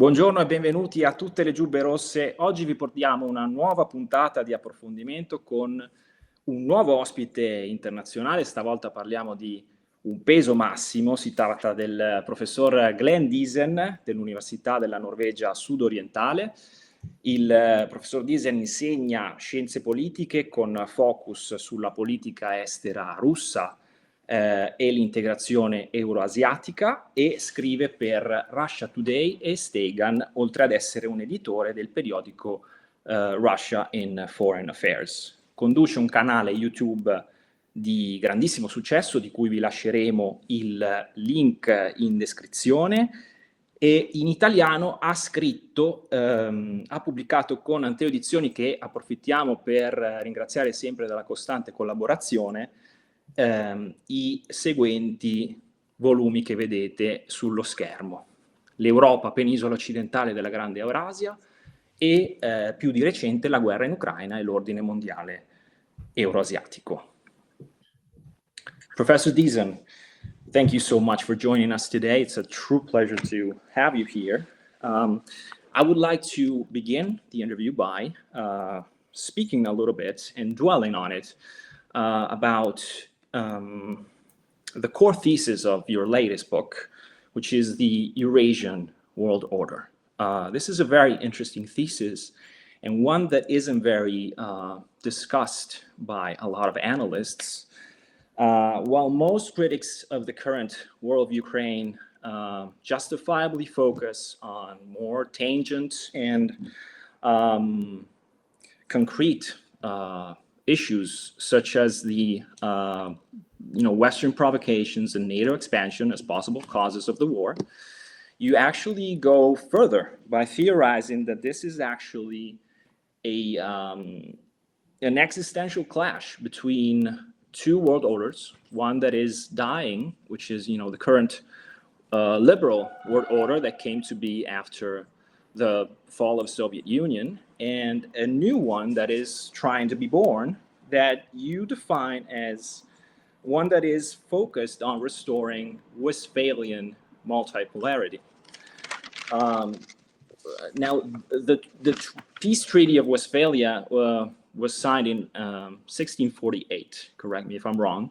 Buongiorno e benvenuti a tutte le giubbe rosse. Oggi vi portiamo una nuova puntata di approfondimento con un nuovo ospite internazionale. Stavolta parliamo di un peso massimo. Si tratta del professor Glenn Diesen dell'Università della Norvegia sudorientale. Il professor Diesen insegna scienze politiche con focus sulla politica estera russa e l'integrazione euroasiatica, e scrive per Russia Today e Stegan, oltre ad essere un editore del periodico Russia in Foreign Affairs. Conduce un canale YouTube di grandissimo successo, di cui vi lasceremo il link in descrizione, e in italiano ha scritto, ha pubblicato con Anteo Edizioni, che approfittiamo per ringraziare sempre della costante collaborazione, i seguenti volumi che vedete sullo schermo: l'Europa, penisola occidentale della Grande Eurasia, e più di recente la guerra in Ucraina e l'ordine mondiale euroasiatico. Professor Diesen, thank you so much for joining us today. It's a true pleasure to have you here. I would like to begin the interview by speaking a little bit and dwelling on it about the core thesis of your latest book, which is the Eurasian World Order. This is a very interesting thesis, and one that isn't very discussed by a lot of analysts. While most critics of the current war of Ukraine justifiably focus on more tangent and concrete issues, such as the Western provocations and NATO expansion as possible causes of the war, you actually go further by theorizing that this is actually an existential clash between two world orders, one that is dying, which is the current liberal world order that came to be after the fall of Soviet Union, and a new one that is trying to be born, that you define as one that is focused on restoring Westphalian multipolarity. Now, the Peace Treaty of Westphalia was signed in 1648, correct me if I'm wrong.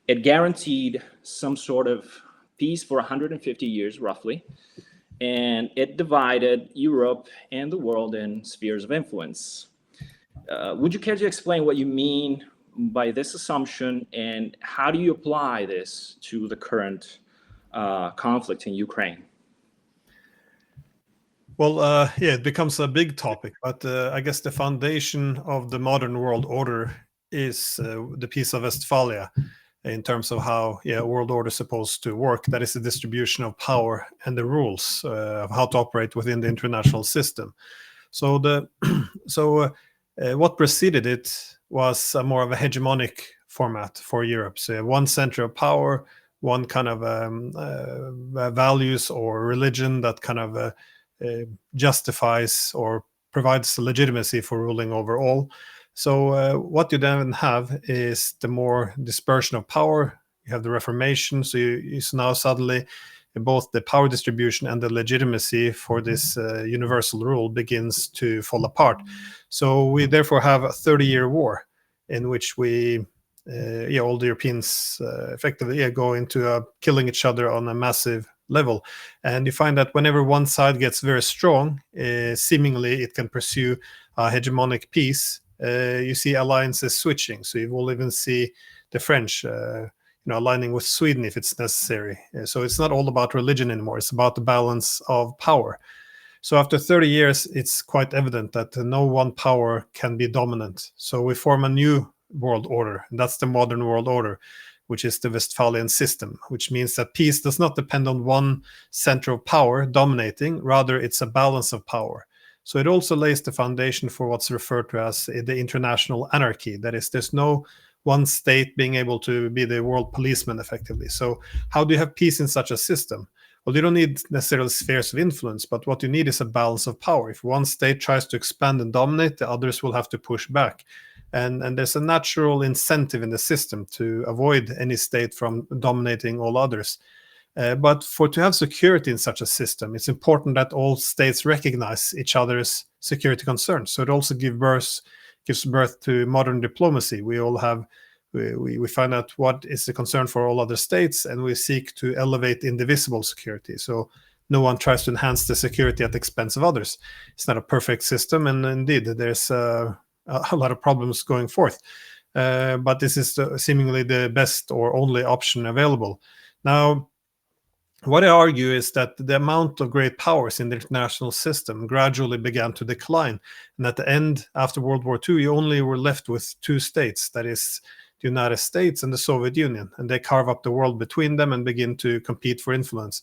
It guaranteed some sort of peace for 150 years, roughly, and it divided Europe and the world in spheres of influence. Would you care to explain what you mean by this assumption, and how do you apply this to the current conflict in Ukraine? Well, it becomes a big topic, but I guess the foundation of the modern world order is the Peace of Westphalia, in terms of how world order is supposed to work. That is the distribution of power and the rules of how to operate within the international system. So what preceded it was more of a hegemonic format for Europe. So one center of power, one kind of values or religion that kind of justifies or provides legitimacy for ruling over all. So what you then have is the more dispersion of power. You have the Reformation, so you now suddenly both the power distribution and the legitimacy for this universal rule begins to fall apart. So we therefore have a 30-year war in which we all the Europeans effectively go into killing each other on a massive level. And you find that whenever one side gets very strong, seemingly it can pursue a hegemonic peace. You see alliances switching. So you will even see the French aligning with Sweden if it's necessary. So it's not all about religion anymore. It's about the balance of power. So after 30 years, it's quite evident that no one power can be dominant. So we form a new world order, and that's the modern world order, which is the Westphalian system, which means that peace does not depend on one center of power dominating, rather it's a balance of power. So it also lays the foundation for what's referred to as the international anarchy. That is, there's no one state being able to be the world policeman effectively. So how do you have peace in such a system? Well, you don't need necessarily spheres of influence, but what you need is a balance of power. If one state tries to expand and dominate, the others will have to push back. And there's a natural incentive in the system to avoid any state from dominating all others. But to have security in such a system, it's important that all states recognize each other's security concerns. So it also gives birth to modern diplomacy. We find out what is the concern for all other states, and we seek to elevate indivisible security. So no one tries to enhance the security at the expense of others. It's not a perfect system, and indeed there's a lot of problems going forth. But this is seemingly the best or only option available. Now, what I argue is that the amount of great powers in the international system gradually began to decline. And at the end, after World War II, you only were left with two states, that is the United States and the Soviet Union. And they carve up the world between them and begin to compete for influence.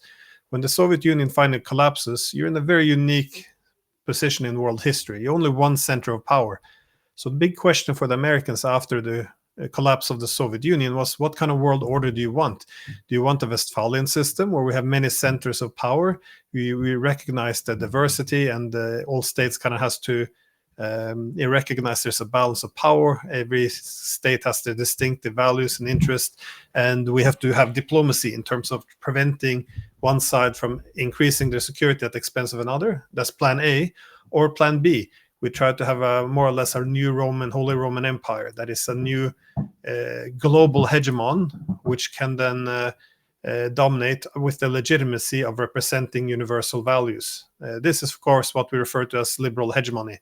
When the Soviet Union finally collapses, you're in a very unique position in world history. You're only one center of power. So the big question for the Americans after the collapse of the Soviet Union was, what kind of world order do you want? Do you want a Westphalian system where we have many centers of power? We recognize the diversity, and all states kind of has to recognize there's a balance of power. Every state has their distinctive values and interests, and we have to have diplomacy in terms of preventing one side from increasing their security at the expense of another. That's plan A. Or plan B, we try to have more or less our new Holy Roman Empire. That is a new global hegemon, which can then dominate with the legitimacy of representing universal values. This is, of course, what we refer to as liberal hegemony.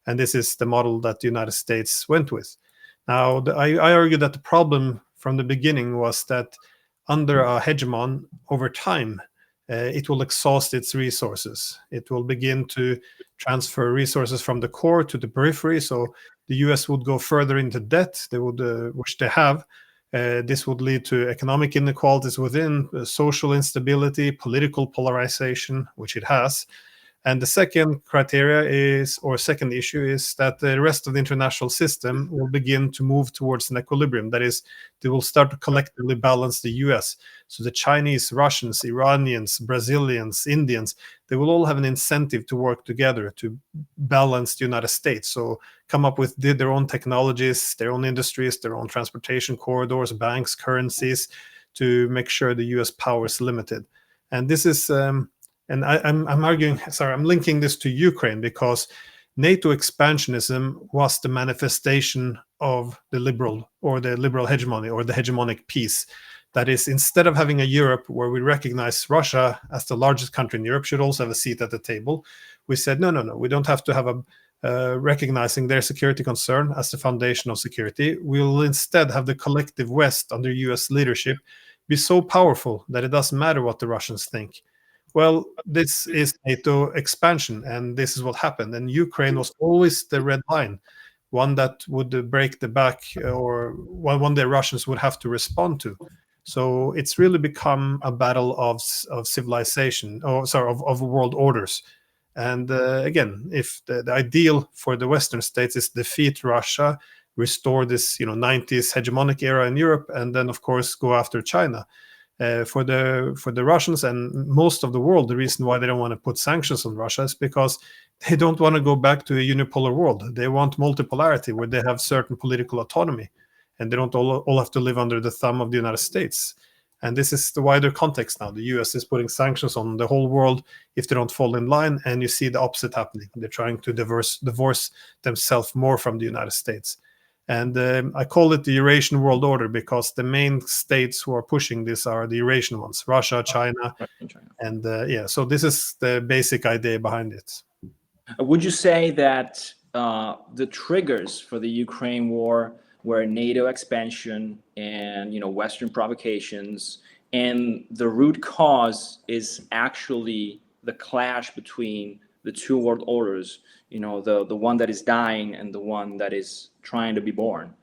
And this is the model that the United States went with. Now, I argue that the problem from the beginning was that under a hegemon, over time, it will exhaust its resources. It will begin to transfer resources from the core to the periphery. So the US would go further into debt, which they have. This would lead to economic inequalities within, social instability, political polarization, which it has. And the second second issue is that the rest of the international system will begin to move towards an equilibrium. That is, they will start to collectively balance the US. So the Chinese, Russians, Iranians, Brazilians, Indians, they will all have an incentive to work together to balance the United States. So come up with their own technologies, their own industries, their own transportation corridors, banks, currencies, to make sure the US power is limited. And this is... And I'm linking this to Ukraine because NATO expansionism was the manifestation of the liberal hegemony, or the hegemonic peace. That is, instead of having a Europe where we recognize Russia as the largest country in Europe should also have a seat at the table, we said, no, we don't have to have recognizing their security concern as the foundation of security. We will instead have the collective West under US leadership be so powerful that it doesn't matter what the Russians think. Well, this is NATO expansion, and this is what happened. And Ukraine was always the red line, one that would break the back, or one the Russians would have to respond to. So it's really become a battle of civilization, of world orders. And again, if the ideal for the Western states is defeat Russia, restore this 90s hegemonic era in Europe, and then of course go after China. For the Russians and most of the world, the reason why they don't want to put sanctions on Russia is because they don't want to go back to a unipolar world. They want multipolarity, where they have certain political autonomy, and they don't all have to live under the thumb of the United States. And this is the wider context now. The US is putting sanctions on the whole world if they don't fall in line, and you see the opposite happening. They're trying to divorce themselves more from the United States. And I call it the Eurasian world order because the main states who are pushing this are the Eurasian ones: Russia, China, and so this is the basic idea behind it. Would you say that the triggers for the Ukraine war were NATO expansion and Western provocations, and the root cause is actually the clash between the two world orders? The one that is dying and the one that is trying to be born.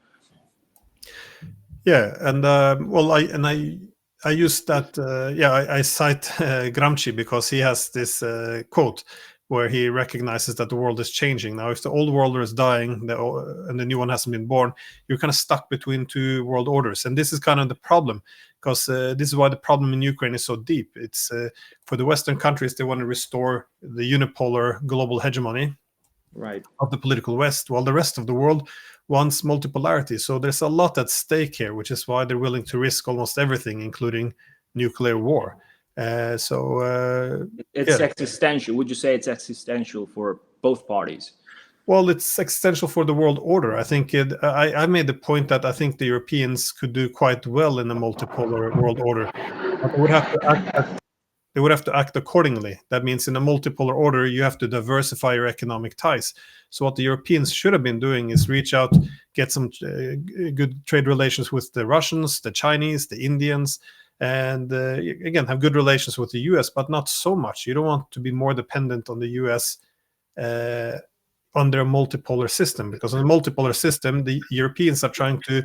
Yeah, and I use that. I cite Gramsci because he has this quote where he recognizes that the world is changing. Now, if the old world is dying and the new one hasn't been born, you're kind of stuck between two world orders. And this is kind of the problem, because this is why the problem in Ukraine is so deep. It's for the Western countries, they want to restore the unipolar global hegemony of the political West, while the rest of the world wants multipolarity. So there's a lot at stake here, which is why they're willing to risk almost everything, including nuclear war. It's yeah. existential. Would you say it's existential for both parties? Well, it's existential for the world order. I think I made the point that I think the Europeans could do quite well in a multipolar world order, but they would have to act accordingly. That means in a multipolar order, you have to diversify your economic ties. So what the Europeans should have been doing is reach out, get some good trade relations with the Russians, the Chinese, the Indians, and again, have good relations with the US, but not so much. You don't want to be more dependent on the US under a multipolar system, because in a multipolar system, the Europeans are trying to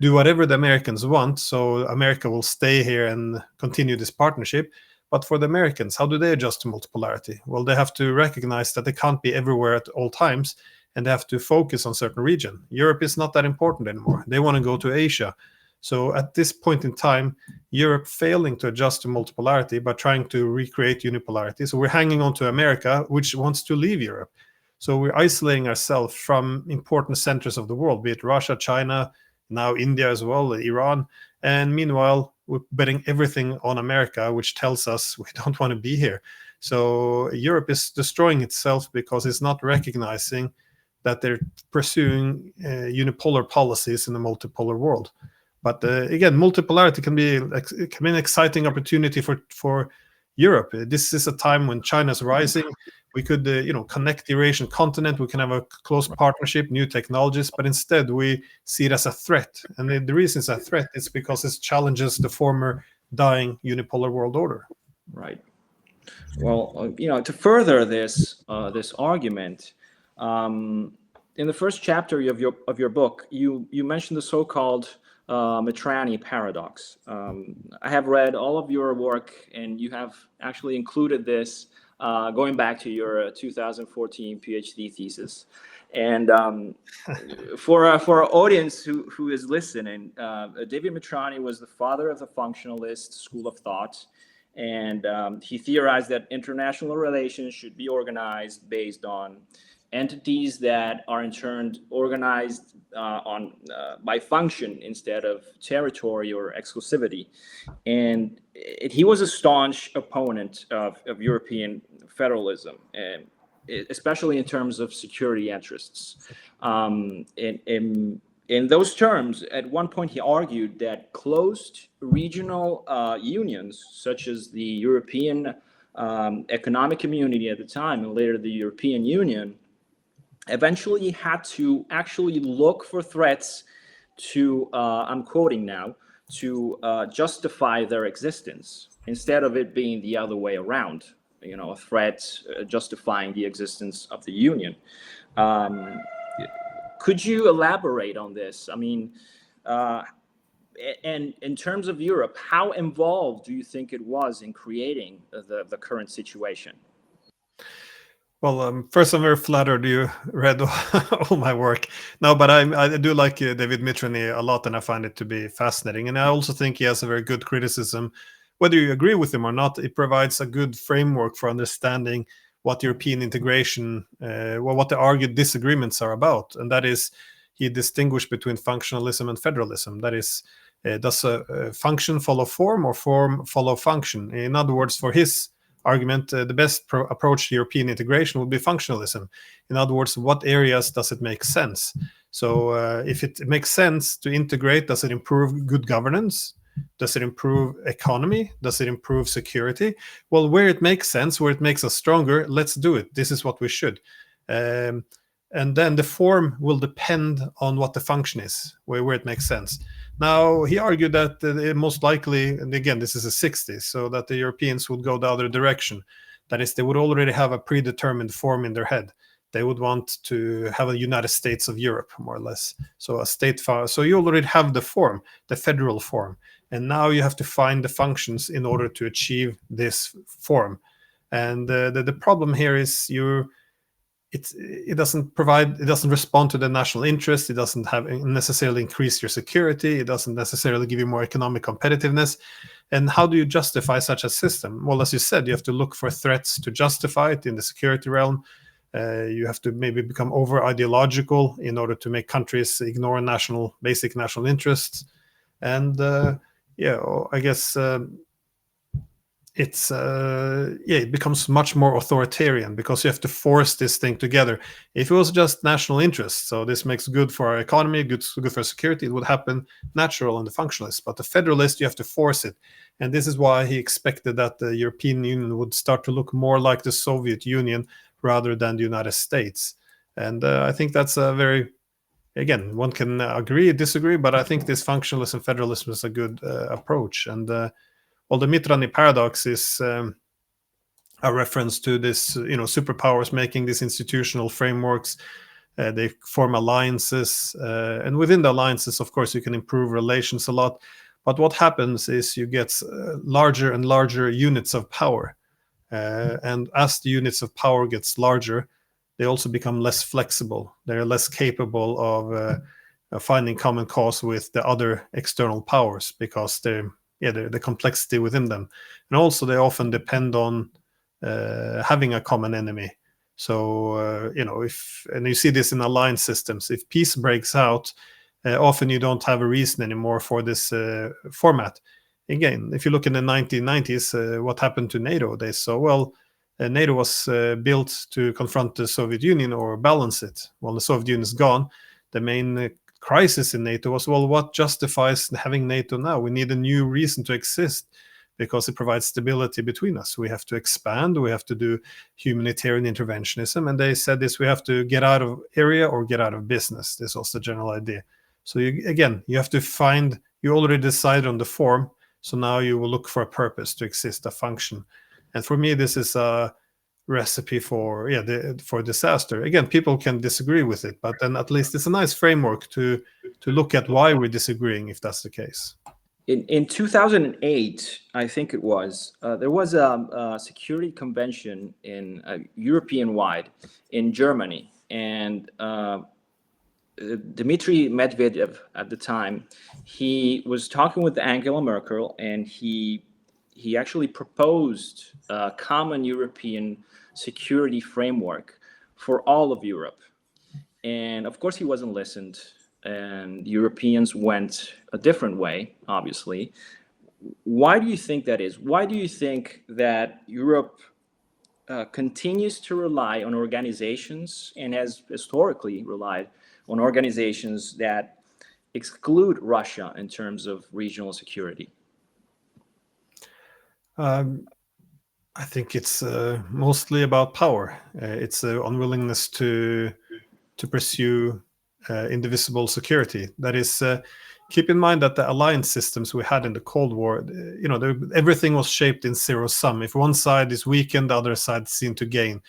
do whatever the Americans want. So America will stay here and continue this partnership. But for the Americans, how do they adjust to multipolarity? Well, they have to recognize that they can't be everywhere at all times, and they have to focus on certain region. Europe is not that important anymore. They want to go to Asia. So at this point in time, Europe failing to adjust to multipolarity, but trying to recreate unipolarity. So we're hanging on to America, which wants to leave Europe. So we're isolating ourselves from important centers of the world, be it Russia, China, now India as well, Iran. And meanwhile, we're betting everything on America, which tells us we don't want to be here. So Europe is destroying itself because it's not recognizing that they're pursuing unipolar policies in a multipolar world. But again, multipolarity can be an exciting opportunity for Europe. This is a time when China's rising. We could, connect the Eurasian continent. We can have a close partnership, new technologies, but instead we see it as a threat. And the reason it's a threat is because it challenges the former dying unipolar world order. Right. Well, to further this argument, in the first chapter of your book, you mentioned the so-called Mitrani paradox. I have read all of your work, and you have actually included this going back to your 2014 PhD thesis. And for our audience who is listening, David Mitrani was the father of the functionalist school of thought, and he theorized that international relations should be organized based on entities that are in turn organized by function instead of territory or exclusivity. And he was a staunch opponent of European federalism, and especially in terms of security interests. In those terms, at one point he argued that closed regional unions, such as the European Economic Community at the time and later the European Union, eventually had to actually look for threats to, I'm quoting now, to justify their existence, instead of it being the other way around, a threat justifying the existence of the Union. Could you elaborate on this? I mean, and in terms of Europe, how involved do you think it was in creating the current situation? Well, first, I'm very flattered you read all my work. No, but I do like David Mitrani a lot, and I find it to be fascinating. And I also think he has a very good criticism. Whether you agree with him or not, it provides a good framework for understanding what European integration, what the argued disagreements are about. And that is, he distinguished between functionalism and federalism. That is, does a function follow form or form follow function? In other words, for his argument, the best approach to European integration would be functionalism. In other words, what areas does it make sense? So if it makes sense to integrate, does it improve good governance? Does it improve economy? Does it improve security? Well, where it makes sense, where it makes us stronger, let's do it. This is what we should. And then the form will depend on what the function is, where it makes sense. Now, he argued that most likely, and again, this is the 60s, so that the Europeans would go the other direction. That is, they would already have a predetermined form in their head. They would want to have a United States of Europe, more or less. So a state, so you already have the form, the federal form. And now you have to find the functions in order to achieve this form. And the problem here is it doesn't respond to the national interest. It doesn't necessarily increase your security. It doesn't necessarily give you more economic competitiveness. And how do you justify such a system? Well, as you said, you have to look for threats to justify it in the security realm. You have to maybe become over ideological in order to make countries ignore basic national interests. And I guess it becomes much more authoritarian because you have to force this thing together. If it was just national interest, so this makes good for our economy, good for security, it would happen natural in the functionalists. But the federalist, you have to force it, and this is why he expected that the European Union would start to look more like the Soviet Union rather than the United States. And I think that's a very, again, one can agree, disagree, but I think this functionalism and federalism is a good approach. And well, the Mitrani paradox is a reference to this, superpowers making these institutional frameworks. They form alliances, and within the alliances, of course, you can improve relations a lot. But what happens is you get larger and larger units of power, and as the units of power gets larger, they also become less flexible. They're less capable of finding common cause with the other external powers because the complexity within them, and also they often depend on having a common enemy. So and you see this in alliance systems. If peace breaks out, often you don't have a reason anymore for this format. Again, if you look in the 1990s, what happened to NATO? They saw, well, NATO was built to confront the Soviet Union or balance it. Well, the Soviet Union is gone. The main crisis in NATO was, well, what justifies having NATO now? We need a new reason to exist because it provides stability between us. We have to expand, we have to do humanitarian interventionism, and they said this: we have to get out of area or get out of business. This was the general idea. So you have to find, you already decided on the form, so now you will look for a purpose to exist, a function. And for me, this is a recipe for disaster. Again, people can disagree with it, but then at least it's a nice framework to look at why we're disagreeing, if that's the case. In 2008, I think it was, there was a security convention in European-wide in Germany, and Dmitry Medvedev at the time, he was talking with Angela Merkel, and he actually proposed a common European security framework for all of Europe. And of course, he wasn't listened, and Europeans went a different way, obviously. Why do you think that is? Why do you think that Europe continues to rely on organizations, and has historically relied on organizations that exclude Russia in terms of regional security? I think it's mostly about power. It's an unwillingness to pursue indivisible security. That is, keep in mind that the alliance systems we had in the Cold War, everything was shaped in zero sum. If one side is weakened, the other side seemed to gain.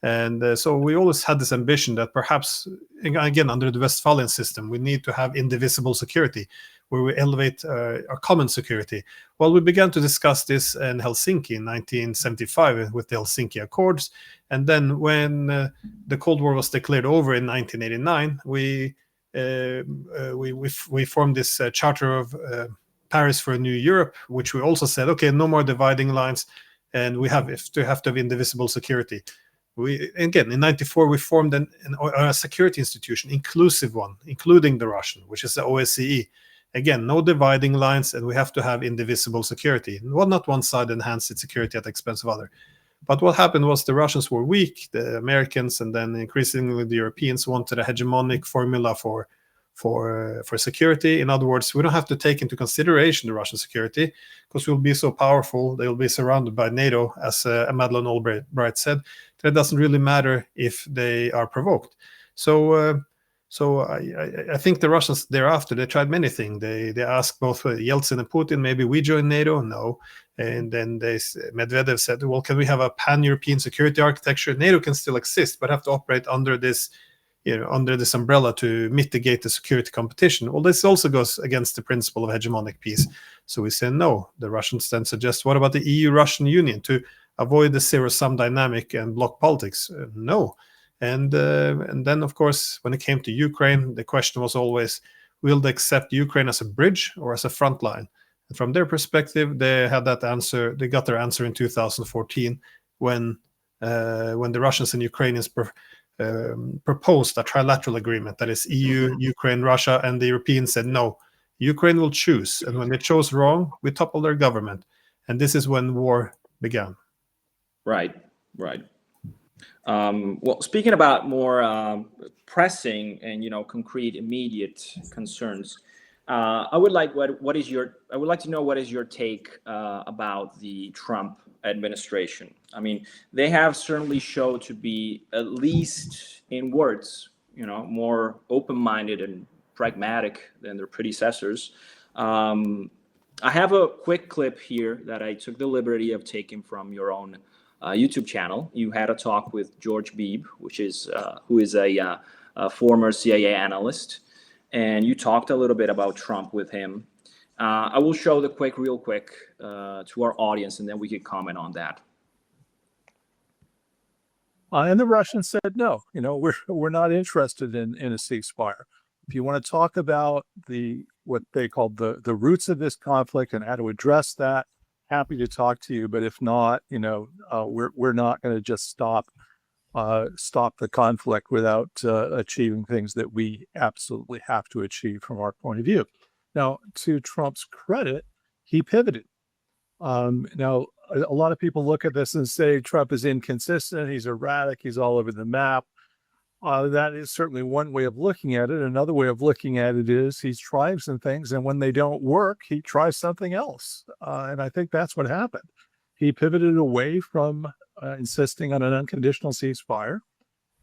And so we always had this ambition that perhaps, again, under the Westphalian system, we need to have indivisible security, where we elevate our common security. Well, we began to discuss this in Helsinki in 1975 with the Helsinki Accords. And then when the Cold War was declared over in 1989, we formed this Charter of Paris for a New Europe, which we also said, okay, no more dividing lines, and we have to have indivisible security. Again, in 1994, we formed a security institution, inclusive one, including the Russian, which is the OSCE. Again, no dividing lines, and we have to have indivisible security. Well, not one side enhance its security at the expense of other. But what happened was the Russians were weak, the Americans, and then increasingly the Europeans wanted a hegemonic formula for security. In other words, we don't have to take into consideration the Russian security because we'll be so powerful. They will be surrounded by NATO, as Madeleine Albright said, that it doesn't really matter if they are provoked. So I think the Russians thereafter, they tried many things. They asked both Yeltsin and Putin, maybe we join NATO? No. And then Medvedev said, well, can we have a pan-European security architecture? NATO can still exist, but have to operate under this umbrella to mitigate the security competition. Well, this also goes against the principle of hegemonic peace. So we say no. The Russians then suggest, what about the EU-Russian Union to avoid the zero-sum dynamic and bloc politics? No. And then, of course, when it came to Ukraine, the question was always, will they accept Ukraine as a bridge or as a front line? And from their perspective, they had that answer. They got their answer in 2014 when the Russians and Ukrainians proposed a trilateral agreement. That is EU, Ukraine, Russia, and the Europeans said no. Ukraine will choose. And when they chose wrong, we toppled their government. And this is when war began. Right. Well, speaking about more pressing and concrete, immediate concerns, I would like to know what is your take about the Trump administration. I mean, they have certainly shown to be, at least in words, more open-minded and pragmatic than their predecessors. I have a quick clip here that I took the liberty of taking from your own YouTube channel. You had a talk with George Beebe, who is a former CIA analyst, and you talked a little bit about Trump with him. I will show the clip real quick to our audience, and then we could comment on that. And the Russians said, no, we're not interested in a ceasefire. If you want to talk about what they called the roots of this conflict and how to address that, happy to talk to you. But if not, we're not going to just stop the conflict without achieving things that we absolutely have to achieve from our point of view. Now, to Trump's credit, he pivoted. Now, a lot of people look at this and say Trump is inconsistent, he's erratic, he's all over the map. That is certainly one way of looking at it. Another way of looking at it is he's trying some things, and when they don't work, he tries something else. And I think that's what happened. He pivoted away from insisting on an unconditional ceasefire.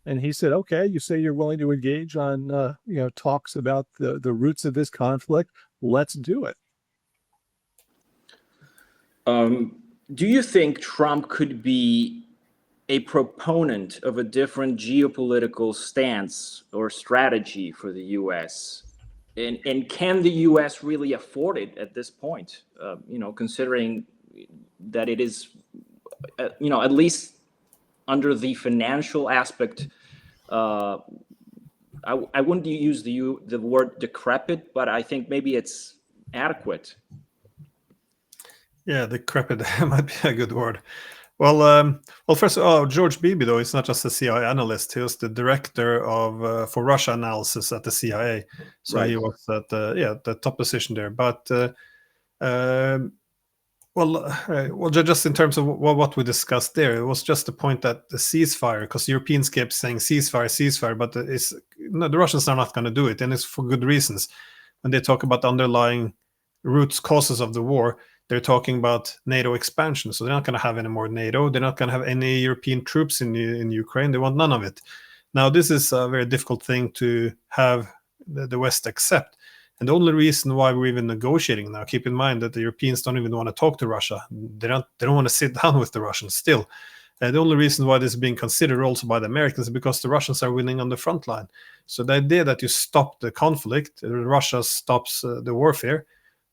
And he said, okay, you say you're willing to engage on talks about the roots of this conflict. Let's do it. Do you think Trump could be a proponent of a different geopolitical stance or strategy for the U.S.? And can the U.S. really afford it at this point? Considering that it is, at least under the financial aspect, I wouldn't use the word decrepit, but I think maybe it's adequate. Yeah, decrepit might be a good word. Well, first of all, George Beebe, though, is not just a CIA analyst. He was the director of for Russia analysis at the CIA. So right. He was at the top position there. But just in terms of what we discussed there, it was just the point that the ceasefire, because Europeans kept saying ceasefire, but the Russians are not going to do it, and it's for good reasons. When they talk about the underlying causes of the war, they're talking about NATO expansion. So they're not going to have any more NATO. They're not going to have any European troops in Ukraine. They want none of it. Now, this is a very difficult thing to have the West accept. And the only reason why we're even negotiating now, keep in mind that the Europeans don't even want to talk to Russia. They don't want to sit down with the Russians still. The only reason why this is being considered also by the Americans is because the Russians are winning on the front line. So the idea that you stop the conflict, Russia stops the warfare,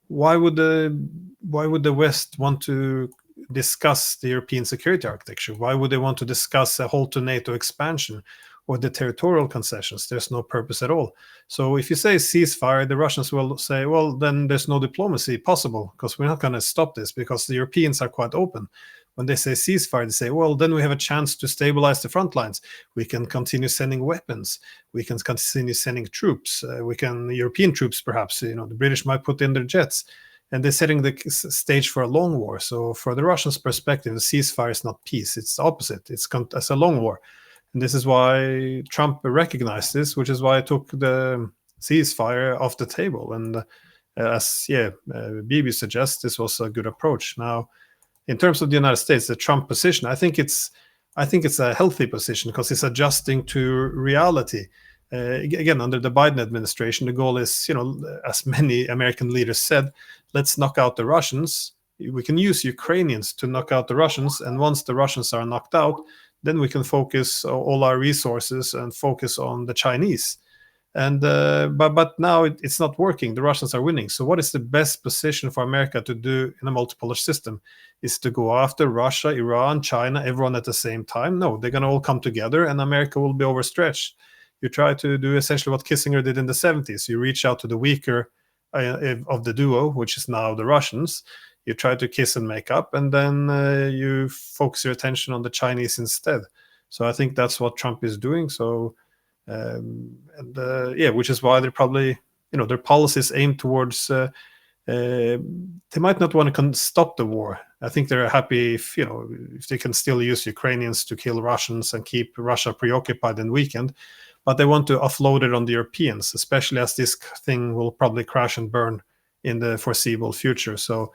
why would the West want to discuss the European security architecture? Why would they want to discuss a halt to NATO expansion or the territorial concessions? There's no purpose at all. So if you say ceasefire, the Russians will say, well, then there's no diplomacy possible because we're not going to stop this, because the Europeans are quite open. When they say ceasefire, they say, well, then we have a chance to stabilize the front lines. We can continue sending weapons. We can continue sending troops. European troops, perhaps, the British might put in their jets. And they're setting the stage for a long war. So for the Russians' perspective, the ceasefire is not peace. It's the opposite. It's a long war. And this is why Trump recognized this, which is why I took the ceasefire off the table. And as Beebe suggests, this was a good approach. Now, in terms of the United States, the Trump position, I think it's a healthy position because it's adjusting to reality. Again, under the Biden administration, the goal is, as many American leaders said, let's knock out the Russians. We can use Ukrainians to knock out the Russians, and once the Russians are knocked out, then we can focus all our resources and focus on the Chinese. And but now it's not working. The Russians are winning. So what is the best position for America to do in a multipolar system? Is to go after Russia, Iran, China, everyone at the same time? No, they're going to all come together and America will be overstretched. You try to do essentially what Kissinger did in the 70s. You reach out to the weaker of the duo, which is now the Russians. You try to kiss and make up, and then you focus your attention on the Chinese instead. So I think that's what Trump is doing. So which is why they're probably, their policies aimed towards they might not want to stop the war. I think they're happy if they can still use Ukrainians to kill Russians and keep Russia preoccupied and weakened, but they want to offload it on the Europeans, especially as this thing will probably crash and burn in the foreseeable future. So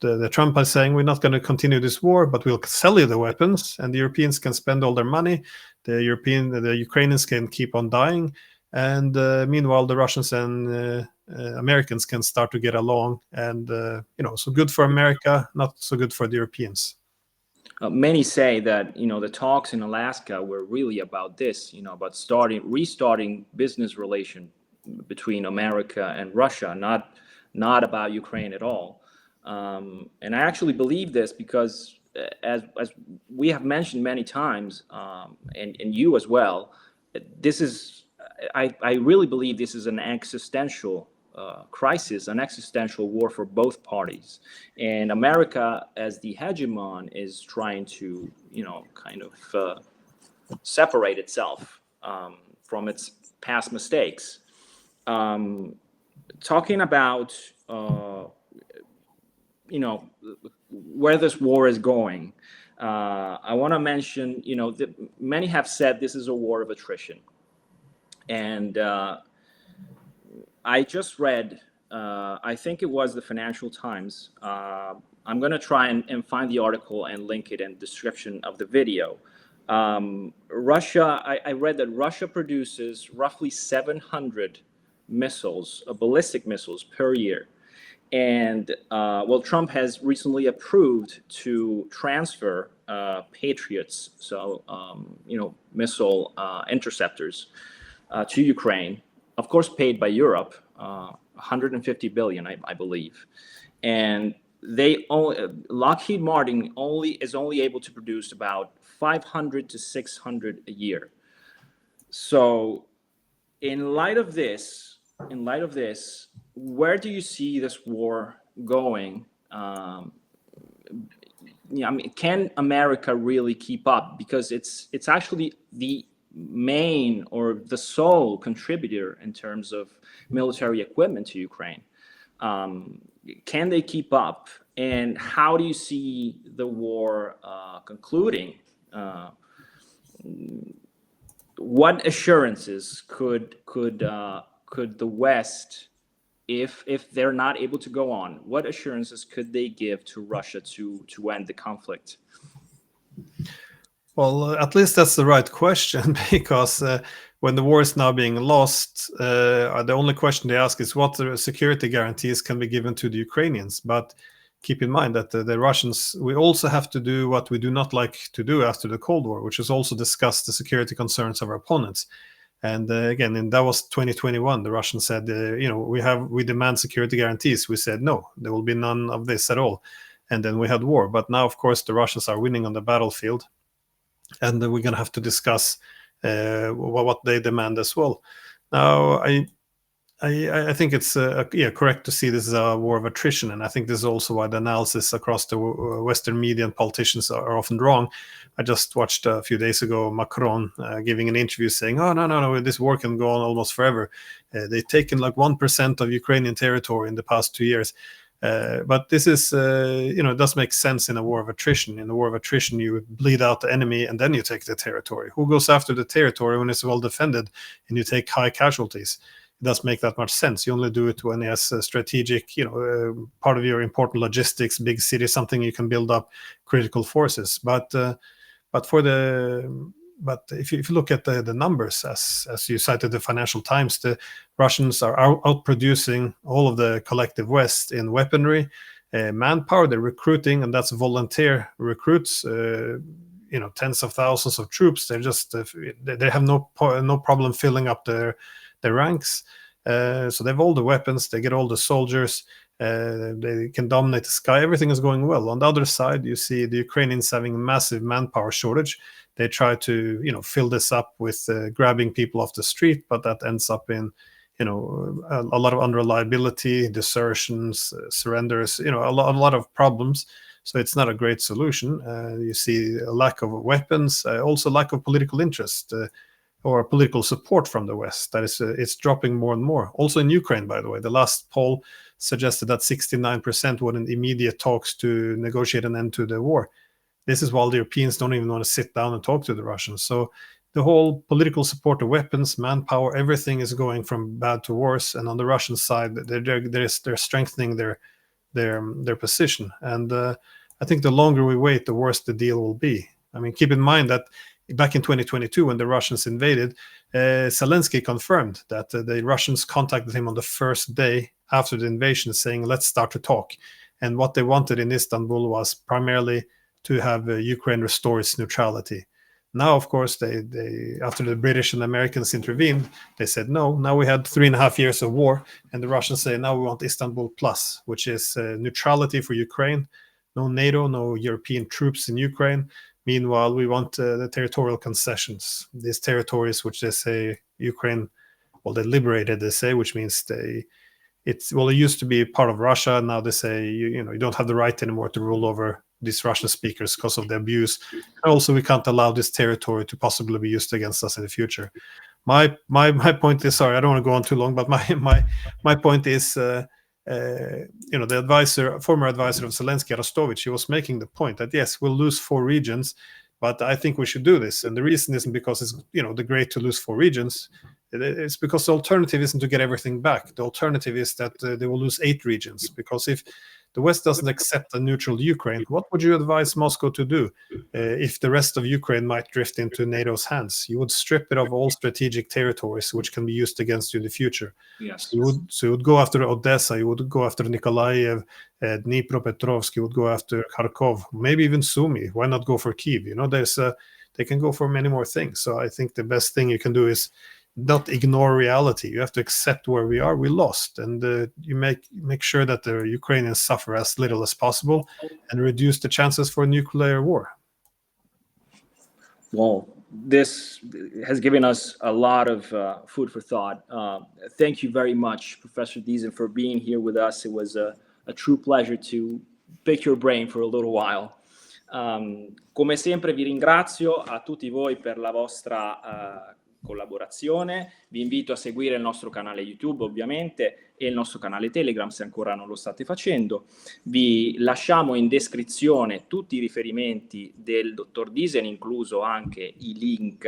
the Trump is saying, we're not going to continue this war, but we'll sell you the weapons, and the Europeans can spend all their money. The Ukrainians can keep on dying, and meanwhile the Russians and Americans can start to get along, and so good for America, not so good for the Europeans. Many say that the talks in Alaska were really about this, about restarting business relation between America and Russia, not about Ukraine at all. And I actually believe this because, as we have mentioned many times, and you as well, I really believe this is an existential crisis, an existential war for both parties. And America, as the hegemon, is trying to, kind of separate itself from its past mistakes. Talking about, where this war is going, I want to mention, that many have said this is a war of attrition. And I just read, I think it was the Financial Times. I'm going to try and find the article and link it in the description of the video. Russia, I read that Russia produces roughly 700 missiles, ballistic missiles per year. And Trump has recently approved to transfer Patriots, so missile interceptors, to Ukraine, of course paid by Europe, 150 billion, I believe. And Lockheed Martin is only able to produce about 500 to 600 a year. So in light of this, where do you see this war going? Can America really keep up? Because it's actually the main or the sole contributor in terms of military equipment to Ukraine. Can they keep up? And how do you see the war concluding? What assurances could the West, if they're not able to go on, what assurances could they give to Russia to end the conflict? Well, at least that's the right question, because when the war is now being lost, the only question they ask is what the security guarantees can be given to the Ukrainians. But keep in mind that the Russians, we also have to do what we do not like to do after the Cold War, which is also discuss the security concerns of our opponents. And again, in Davos 2021, the Russians said, we demand security guarantees. We said, no, there will be none of this at all. And then we had war. But now, of course, the Russians are winning on the battlefield. And we're going to have to discuss what they demand as well. Now, I think it's correct to see this as a war of attrition, and I think this is also why the analysis across the Western media and politicians are often wrong. I just watched a few days ago Macron giving an interview saying, "Oh no, this war can go on almost forever. They've taken like 1% of Ukrainian territory in the past 2 years." But this is, it does make sense in a war of attrition. In a war of attrition, you bleed out the enemy and then you take the territory. Who goes after the territory when it's well defended and you take high casualties? It doesn't make that much sense. You only do it when it's a strategic, part of your important logistics, big city, something you can build up critical forces. But if you look at the numbers, as you cited the Financial Times, the Russians are outproducing all of the collective West in weaponry, manpower. They're recruiting, and that's volunteer recruits. Tens of thousands of troops. They're just they have no problem filling up their ranks. So they have all the weapons. They get all the soldiers. They can dominate the sky. Everything is going well. On the other side, you see the Ukrainians having a massive manpower shortage. They try to, fill this up with grabbing people off the street, but that ends up in, a lot of unreliability, desertions, surrenders, a lot of problems. So it's not a great solution. You see a lack of weapons, also lack of political interest. or political support from the West. That is, it's dropping more and more. Also in Ukraine, by the way, the last poll suggested that 69% would in immediate talks to negotiate an end to the war. This is while the Europeans don't even want to sit down and talk to the Russians. So the whole political support of weapons, manpower, everything is going from bad to worse. And on the Russian side, they're strengthening their position. And I think the longer we wait, the worse the deal will be. I mean, keep in mind that back in 2022, when the Russians invaded, Zelensky confirmed that the Russians contacted him on the first day after the invasion, saying, let's start to talk. And what they wanted in Istanbul was primarily to have Ukraine restore its neutrality. Now, of course, they after the British and Americans intervened, they said no. Now we had 3.5 years of war, and the Russians say now we want Istanbul Plus, which is neutrality for Ukraine, no NATO, no European troops in Ukraine. Meanwhile, we want the territorial concessions, these territories which they say Ukraine, well, they liberated, they say, which means it used to be part of Russia. Now they say you don't have the right anymore to rule over these Russian speakers because of the abuse. And also, we can't allow this territory to possibly be used against us in the future. My point is, sorry, I don't want to go on too long, but my point is, the former advisor of Zelensky, Arostovich, he was making the point that yes, we'll lose 4 regions, but I think we should do this. And the reason isn't because it's the great to lose 4 regions. It's because the alternative isn't to get everything back. The alternative is that they will lose 8 regions, because if the West doesn't accept a neutral Ukraine, what would you advise Moscow to do if the rest of Ukraine might drift into NATO's hands? You would strip it of all strategic territories which can be used against you in the future. Yes. So you would go after Odessa, you would go after Nikolaev, Dnipropetrovsk, you would go after Kharkov, maybe even Sumy. Why not go for Kyiv? They can go for many more things. So I think the best thing you can do is not ignore reality. You have to accept where we are. We lost, and you make sure that the Ukrainians suffer as little as possible and reduce the chances for a nuclear war. Well, this has given us a lot of food for thought. Thank you very much, Professor Diesen, for being here with us. It was a true pleasure to pick your brain for a little while. Come sempre vi ringrazio a tutti voi per la vostra collaborazione. Vi invito a seguire il nostro canale YouTube, ovviamente, e il nostro canale Telegram se ancora non lo state facendo. Vi lasciamo in descrizione tutti i riferimenti del dottor Diesen, incluso anche i link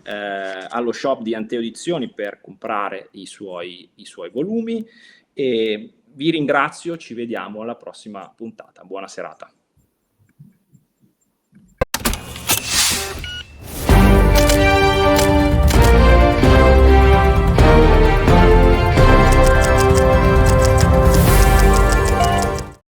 allo shop di Anteo Edizioni per comprare i suoi volumi. E vi ringrazio, ci vediamo alla prossima puntata. Buona serata.